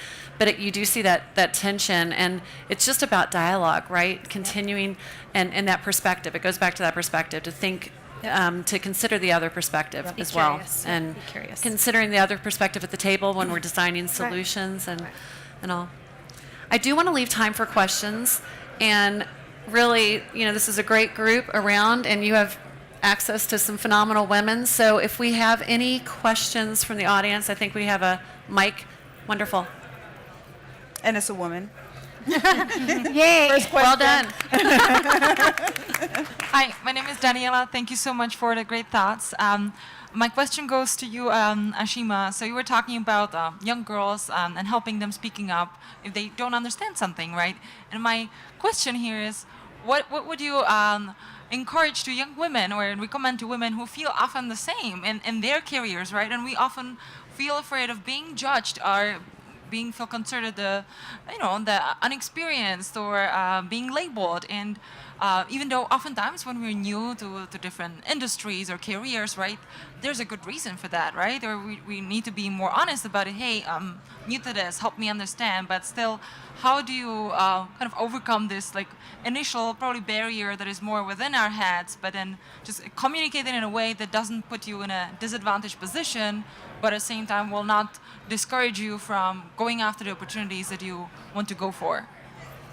Speaker 1: you do see that tension, and it's just about dialogue, right? Continuing and that perspective. It goes back to that perspective, to think, to consider the other perspective
Speaker 4: Be
Speaker 1: as well,
Speaker 4: curious.
Speaker 1: and
Speaker 4: Be curious.
Speaker 1: considering the other perspective at the table when we're designing solutions and all. I do want to leave time for questions, and really, this is a great group around, and you have access to some phenomenal women. So if we have any questions from the audience, I think we have a mic. Wonderful.
Speaker 3: And it's a woman.
Speaker 2: Yay!
Speaker 3: First question.
Speaker 1: Well done.
Speaker 5: Hi, my name is Daniela. Thank you so much for the great thoughts. My question goes to you, Ashima. So you were talking about young girls and helping them speaking up if they don't understand something, right? And my question here is, what would you encourage to young women or recommend to women who feel often the same in their careers, right? And we often feel afraid of being judged or feel considered the unexperienced or being labeled. And even though oftentimes when we're new to different industries or careers, right, there's a good reason for that, right? Or we need to be more honest about it. Hey, I'm new to this, help me understand. But still, how do you kind of overcome this like initial probably barrier that is more within our heads, but then just communicate it in a way that doesn't put you in a disadvantaged position, but at the same time will not discourage you from going after the opportunities that you want to go for?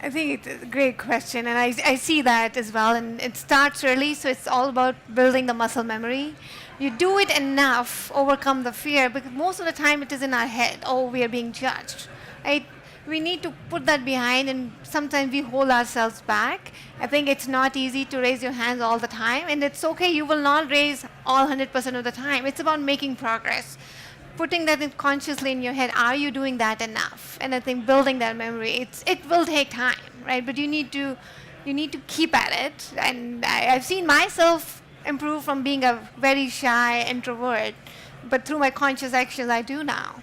Speaker 2: I think it's a great question, and I see that as well. And it starts early, so it's all about building the muscle memory. You do it enough, overcome the fear, because most of the time it is in our head. Oh, we are being judged, right? We need to put that behind, and sometimes we hold ourselves back. I think it's not easy to raise your hands all the time, and it's okay. You will not raise all 100% of the time. It's about making progress. Putting that in consciously in your head, are you doing that enough? And I think building that memory, it will take time, right? But you need to keep at it. And I've seen myself improve from being a very shy introvert, but through my conscious actions, I do now.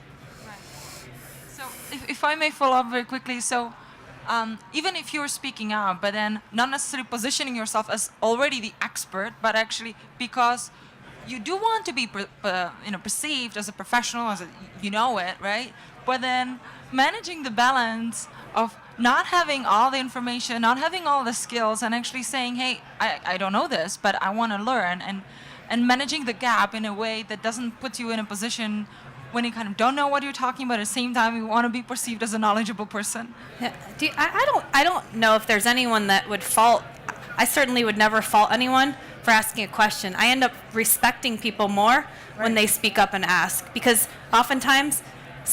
Speaker 5: So if I may follow up very quickly, so even if you're speaking out, but then not necessarily positioning yourself as already the expert, but actually because you do want to be perceived as a professional, as you know it, right? But then managing the balance of not having all the information, not having all the skills, and actually saying, hey, I don't know this, but I want to learn, and managing the gap in a way that doesn't put you in a position when you kind of don't know what you're talking about, at the same time you want to be perceived as a knowledgeable person.
Speaker 4: Yeah. I don't know if there's anyone that would fault. I certainly would never fault anyone for asking a question. I end up respecting people more when they speak up and ask, because sometimes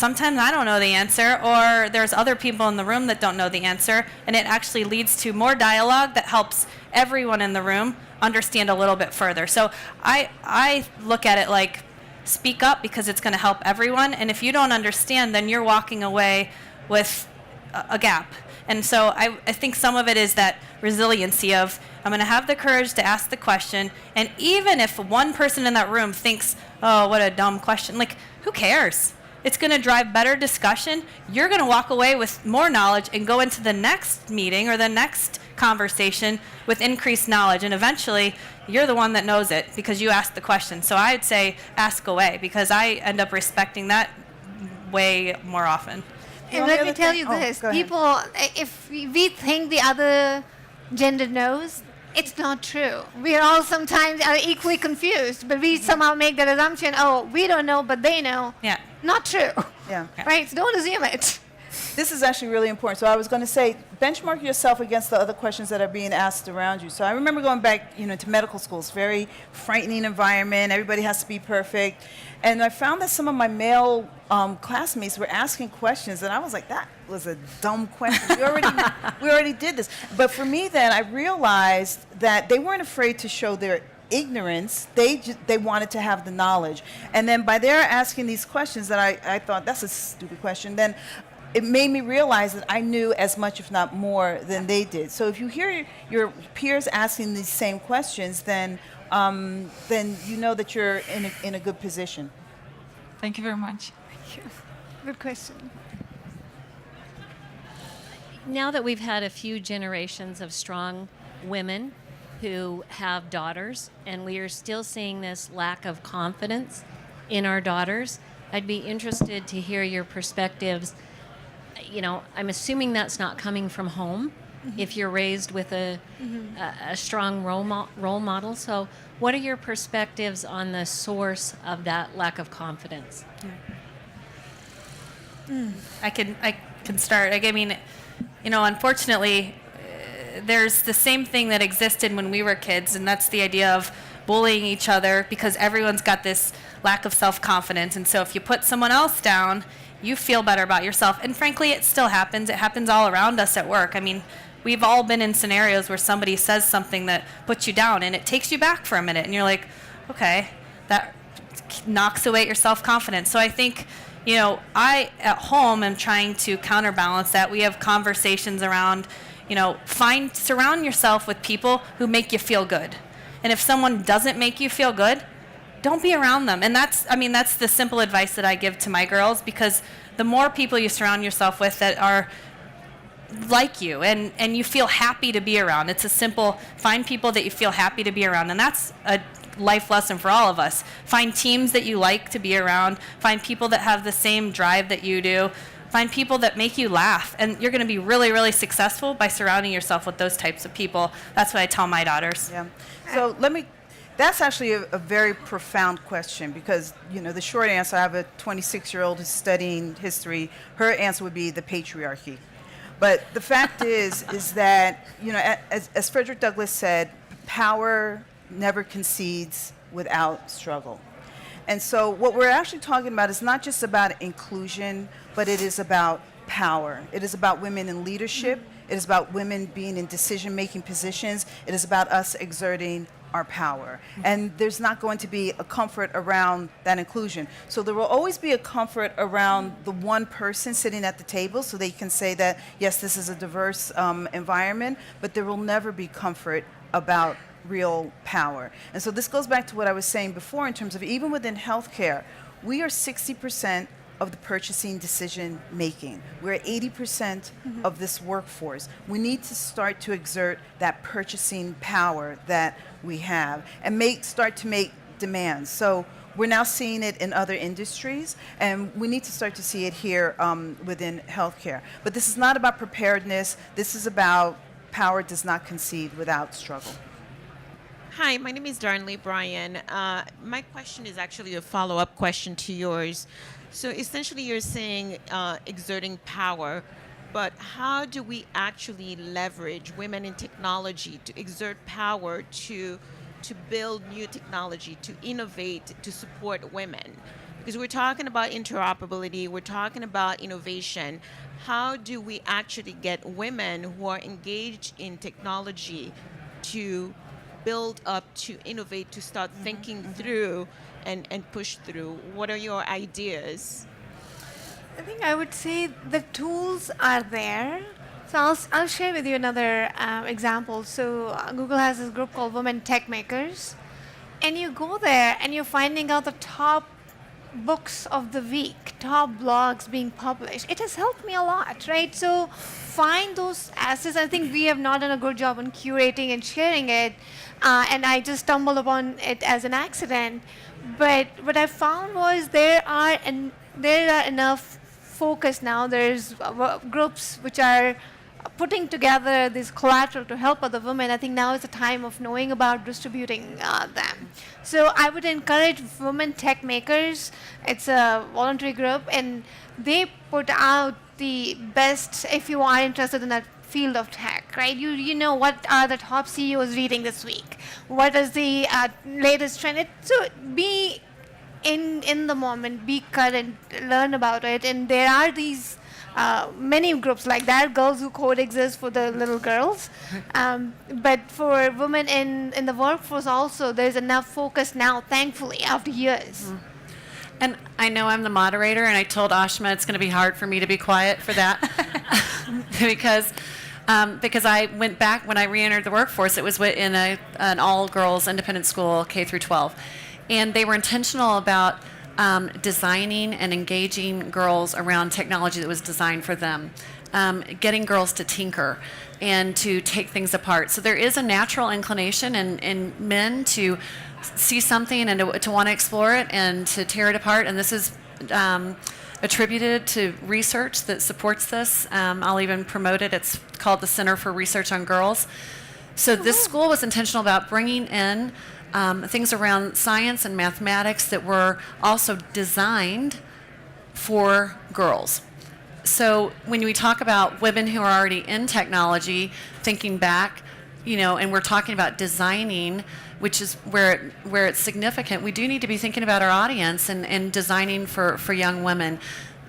Speaker 4: I don't know the answer, or there's other people in the room that don't know the answer, and it actually leads to more dialogue that helps everyone in the room understand a little bit further. So I look at it like, speak up because it's going to help everyone, and if you don't understand, then you're walking away with a gap. And so I think some of it is that resiliency of, I'm going to have the courage to ask the question, and even if one person in that room thinks, oh, what a dumb question, like, who cares? It's going to drive better discussion. You're going to walk away with more knowledge and go into the next meeting or the next conversation with increased knowledge, and eventually you're the one that knows it because you asked the question. So I'd say ask away, because I end up respecting that way more often.
Speaker 2: And let me tell you this, people, if we think the other gender knows, it's not true. We are all sometimes are equally confused, but we somehow make that assumption, oh, we don't know, but they know.
Speaker 4: Yeah.
Speaker 2: Not true.
Speaker 3: Yeah.
Speaker 2: Right? So don't assume it.
Speaker 3: This is actually really important. So I was going to say, benchmark yourself against the other questions that are being asked around you. So I remember going back, to medical schools, very frightening environment. Everybody has to be perfect. And I found that some of my male classmates were asking questions, and I was like, that was a dumb question. We already did this. But for me then, I realized that they weren't afraid to show their ignorance. They wanted to have the knowledge. And then by their asking these questions that I thought, that's a stupid question, then it made me realize that I knew as much, if not more, than they did. So if you hear your peers asking these same questions, then you know that you're in a good position.
Speaker 5: Thank you very much.
Speaker 2: Good question.
Speaker 6: Now that we've had a few generations of strong women who have daughters, and we are still seeing this lack of confidence in our daughters. I'd be interested to hear your perspectives. You know, I'm assuming that's not coming from home if you're raised with a strong role model. So what are your perspectives on the source of that lack of confidence?
Speaker 4: I can start. I mean, you know, unfortunately, there's the same thing that existed when we were kids, and that's the idea of bullying each other because everyone's got this lack of self-confidence. And so if you put someone else down, you feel better about yourself. And frankly, it still happens. It happens all around us at work. I mean, we've all been in scenarios where somebody says something that puts you down, and it takes you back for a minute, and you're like, okay, that knocks away at your self-confidence. So I think, you know, I at home am trying to counterbalance that. We have conversations around, you know, surround yourself with people who make you feel good. And if someone doesn't make you feel good, don't be around them. And that's the simple advice that I give to my girls, because the more people you surround yourself with that are like you and you feel happy to be around. It's a simple, find people that you feel happy to be around. And that's a life lesson for all of us. Find teams that you like to be around. Find people that have the same drive that you do. Find people that make you laugh. And you're going to be really, really successful by surrounding yourself with those types of people. That's what I tell my daughters.
Speaker 3: Yeah. So that's actually a very profound question, because, you know, the short answer, I have a 26-year-old who's studying history. Her answer would be the patriarchy. But the fact is that, you know, as Frederick Douglass said, power never concedes without struggle. And so what we're actually talking about is not just about inclusion, but it is about power. It is about women in leadership. It is about women being in decision-making positions. It is about us exerting our power. And there's not going to be a comfort around that inclusion. So there will always be a comfort around the one person sitting at the table so they can say that, yes, this is a diverse environment, but there will never be comfort about real power. And so this goes back to what I was saying before in terms of even within healthcare, we are 60% of the purchasing decision making. We're 80% of this workforce. We need to start to exert that purchasing power that we have and start to make demands. So we're now seeing it in other industries, and we need to start to see it here within healthcare. But this is not about preparedness. This is about power does not concede without struggle.
Speaker 7: Hi, my name is Darnley Bryan. My question is actually a follow-up question to yours. So essentially you're saying exerting power, but how do we actually leverage women in technology to exert power to build new technology, to innovate, to support women? Because we're talking about interoperability, we're talking about innovation. How do we actually get women who are engaged in technology to build up, to innovate, to start thinking through and push through? What are your ideas?
Speaker 2: I think I would say the tools are there. So I'll share with you another example. So Google has this group called Women Tech Makers. And you go there and you're finding out the top books of the week, top blogs being published. It has helped me a lot, right? So find those assets. I think we have not done a good job on curating and sharing it. And I just stumbled upon it as an accident. But what I found was there are enough focus now. There's groups which are putting together this collateral to help other women. I think now is the time of knowing about distributing them. So I would encourage Women Tech Makers. It's a voluntary group, and they put out the best, if you are interested in that field of tech, right? You know what are the top CEOs reading this week? What is the latest trend? So be in the moment, be current, learn about it. And there are these many groups like that. Girls Who Code exists for the little girls. But for women in the workforce also, there's enough focus now, thankfully, after years.
Speaker 1: And I know I'm the moderator, and I told Ashma it's going to be hard for me to be quiet for that because I went back when I re-entered the workforce. It was in an all-girls independent school, K through 12, and they were intentional about designing and engaging girls around technology that was designed for them, getting girls to tinker and to take things apart. So there is a natural inclination in men to see something and to want to explore it and to tear it apart. And this is attributed to research that supports this. I'll even promote it. It's called the Center for Research on Girls. So this school was intentional about bringing in things around science and mathematics that were also designed for girls. So when we talk about women who are already in technology, thinking back, and we're talking about designing, which is where it's significant, we do need to be thinking about our audience and designing for young women.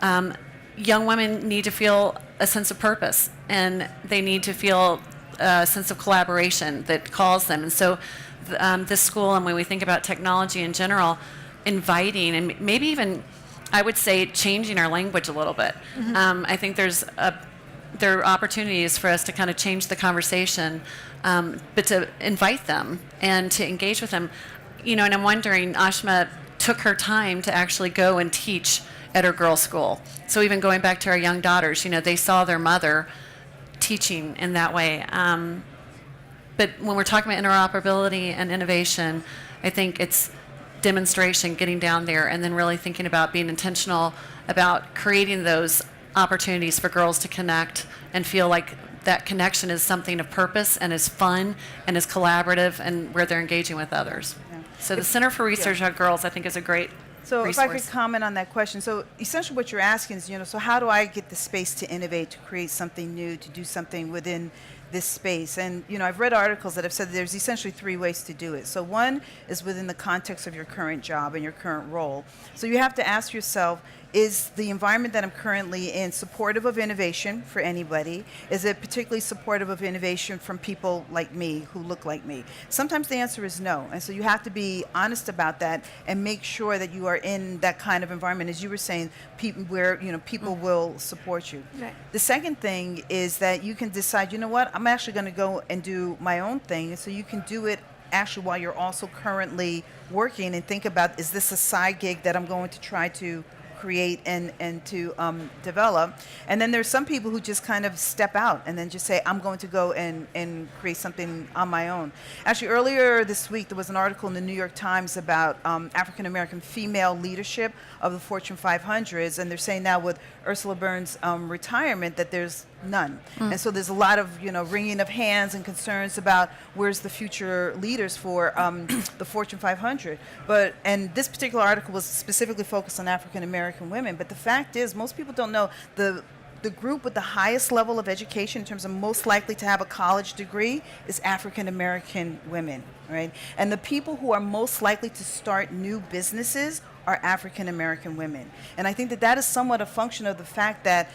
Speaker 1: Young women need to feel a sense of purpose, and they need to feel a sense of collaboration that calls them. And so this school, and when we think about technology in general, inviting and maybe even, I would say, changing our language a little bit. I think there are opportunities for us to kind of change the conversation, but to invite them and to engage with them. And I'm wondering, Ashma took her time to actually go and teach at her girls' school. So even going back to our young daughters, they saw their mother teaching in that way. But when we're talking about interoperability and innovation, I think it's demonstration, getting down there, and then really thinking about being intentional about creating those opportunities for girls to connect and feel like that connection is something of purpose and is fun and is collaborative and where they're engaging with others.
Speaker 3: Yeah.
Speaker 1: So the Center for Research on Girls, I think, is a great
Speaker 3: So
Speaker 1: resource.
Speaker 3: if I could comment on that question. So essentially what you're asking is, so how do I get the space to innovate, to create something new, to do something within this space? And, I've read articles that have said there's essentially 3 ways to do it. So one is within the context of your current job and your current role. So you have to ask yourself, is the environment that I'm currently in supportive of innovation for anybody? Is it particularly supportive of innovation from people like me, who look like me? Sometimes the answer is no. And so you have to be honest about that and make sure that you are in that kind of environment, as you were saying, where people will support you.
Speaker 2: Right.
Speaker 3: The second thing is that you can decide, I'm actually going to go and do my own thing. So you can do it actually while you're also currently working, and think about, is this a side gig that I'm going to try to create and to develop? And then there's some people who just kind of step out and then just say, I'm going to go and create something on my own. Actually, earlier this week, there was an article in the New York Times about African American female leadership of the Fortune 500s, and they're saying now with Ursula Burns' retirement that there's none. And so there's a lot of wringing of hands and concerns about where's the future leaders for the Fortune 500. And this particular article was specifically focused on African American women. But the fact is, most people don't know the group with the highest level of education in terms of most likely to have a college degree is African American women, right? And the people who are most likely to start new businesses are African American women. And I think that is somewhat a function of the fact that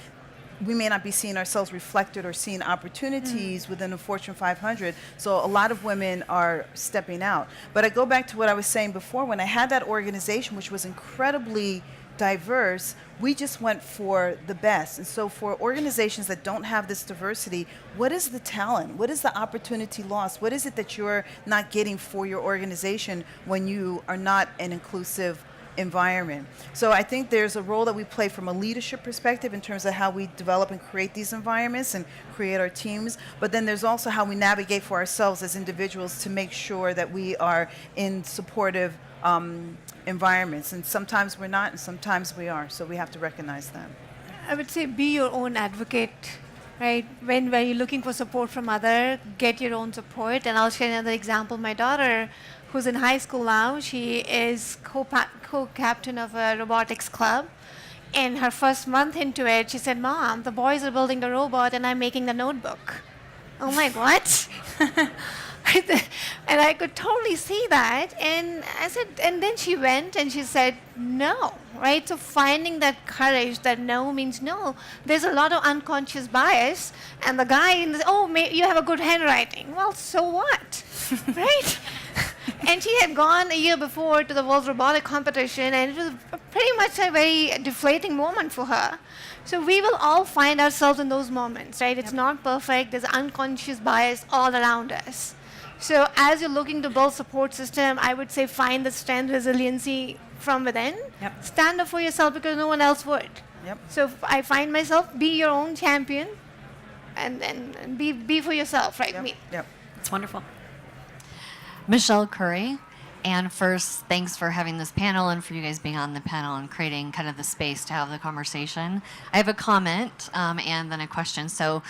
Speaker 3: we may not be seeing ourselves reflected or seeing opportunities within the Fortune 500. So a lot of women are stepping out. But I go back to what I was saying before. When I had that organization, which was incredibly diverse, we just went for the best. And so for organizations that don't have this diversity, what is the talent? What is the opportunity lost? What is it that you're not getting for your organization when you are not an inclusive environment? So I think there's a role that we play from a leadership perspective in terms of how we develop and create these environments and create our teams, but then there's also how we navigate for ourselves as individuals to make sure that we are in supportive environments. And sometimes we're not, and sometimes we are, so we have to recognize that.
Speaker 2: I would say be your own advocate, right? When you're looking for support from other, get your own support. And I'll share another example. My daughter, who's in high school now, she is co-captain of a robotics club. In her first month into it, she said, Mom, the boys are building the robot and I'm making the notebook. I'm like, what? And I could totally see that. And I said, and then she went and she said, no, right? So finding that courage that no means no. There's a lot of unconscious bias. And the guy, you have a good handwriting. Well, so what? Right? And she had gone a year before to the World Robotic Competition, and it was pretty much a very deflating moment for her. So we will all find ourselves in those moments, right? It's not perfect. There's unconscious bias all around us. So as you're looking to build support system, I would say find the strength, resiliency from within.
Speaker 3: Yep.
Speaker 2: Stand up for yourself because no one else would.
Speaker 3: Yep.
Speaker 2: So if I find myself, be your own champion, and be for yourself, right?
Speaker 3: Yep.
Speaker 2: Me.
Speaker 3: Yep.
Speaker 1: It's wonderful.
Speaker 8: Michelle Curry. And first, thanks for having this panel and for you guys being on the panel and creating kind of the space to have the conversation. I have a comment and then a question. So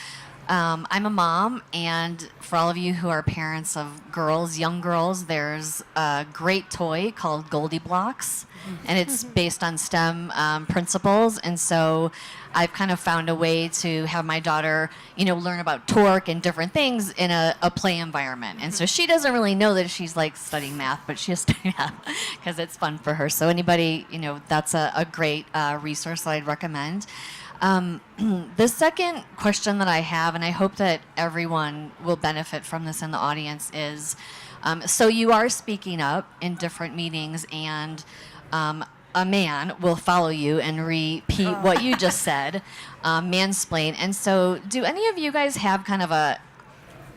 Speaker 8: I'm a mom, and for all of you who are parents of girls, young girls, there's a great toy called Goldie Blocks, and it's based on STEM principles. And so I've kind of found a way to have my daughter, learn about torque and different things in a play environment. And so she doesn't really know that she's like studying math, but she is studying math because it's fun for her. So anybody, that's a great resource that I'd recommend. The second question that I have, and I hope that everyone will benefit from this in the audience, is so you are speaking up in different meetings, and a man will follow you and repeat what you just said, mansplain. And so do any of you guys have kind of a,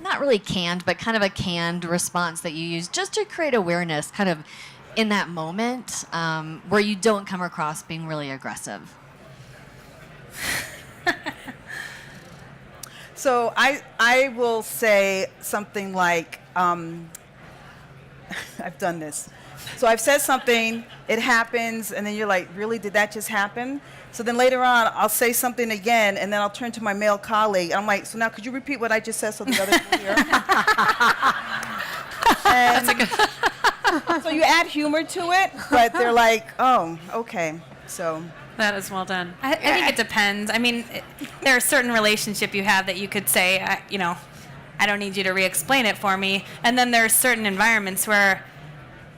Speaker 8: not really canned, but kind of a canned response that you use just to create awareness kind of in that moment where you don't come across being really aggressive?
Speaker 3: So I will say something like, I've done this. So I've said something, it happens, and then you're like, really, did that just happen? So then later on, I'll say something again, and then I'll turn to my male colleague. I'm like, so now could you repeat what I just said so the others can hear? And so you add humor to it, but they're like, oh, okay. So
Speaker 1: That is well done.
Speaker 4: I think it depends. I mean, there are certain relationship you have that you could say, I don't need you to re-explain it for me. And then there are certain environments where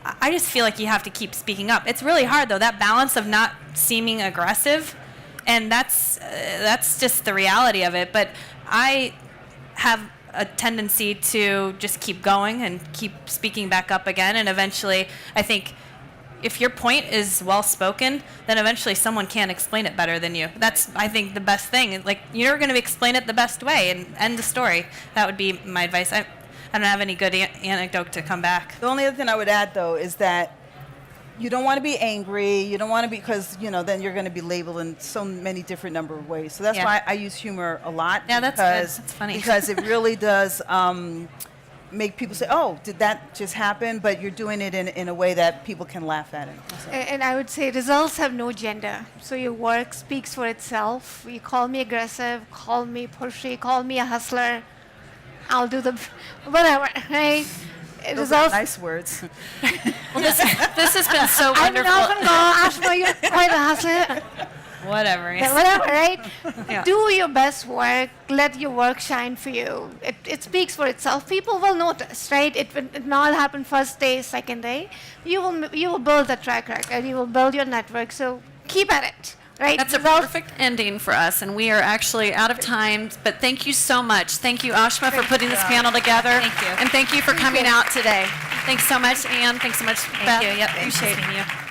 Speaker 4: I just feel like you have to keep speaking up. It's really hard, though, that balance of not seeming aggressive, and that's just the reality of it. But I have a tendency to just keep going and keep speaking back up again, and eventually, I think if your point is well spoken, then eventually someone can explain it better than you. That's, I think, the best thing. Like, you're going to explain it the best way and end the story. That would be my advice. I don't have any good anecdote to come back.
Speaker 3: the only other thing I would add, though, is that you don't want to be angry. You don't want to be, because, then you're going to be labeled in so many different number of ways. So that's
Speaker 4: Yeah.
Speaker 3: why I use humor a lot.
Speaker 4: Yeah, that's good. That's funny.
Speaker 3: Because it really does make people say, oh, did that just happen? But you're doing it in a way that people can laugh at it. So.
Speaker 2: And I would say results have no gender. So your work speaks for itself. You call me aggressive, call me pushy, call me a hustler. I'll do the whatever, right?
Speaker 3: Those are
Speaker 2: Results.
Speaker 3: nice words.
Speaker 1: Well, this has been so
Speaker 2: I'm
Speaker 1: wonderful.
Speaker 2: not gonna go after you're quite a hustler.
Speaker 4: Whatever.
Speaker 2: Yeah, whatever, right?
Speaker 1: Yeah.
Speaker 2: Do your best work. Let your work shine for you. It speaks for itself. People will notice, right? It will not happen first day, second day. You will build a track record. You will build your network. So keep at it, right?
Speaker 1: That's a perfect ending for us, and we are actually out of time, but thank you so much. Thank you, Ashma, for putting this panel together.
Speaker 4: Thank you.
Speaker 1: And thank you for coming out today. Thanks so much, Anne. Thanks so much, Beth.
Speaker 4: Thank you. Yep.
Speaker 1: Appreciate it.
Speaker 4: Nice seeing you.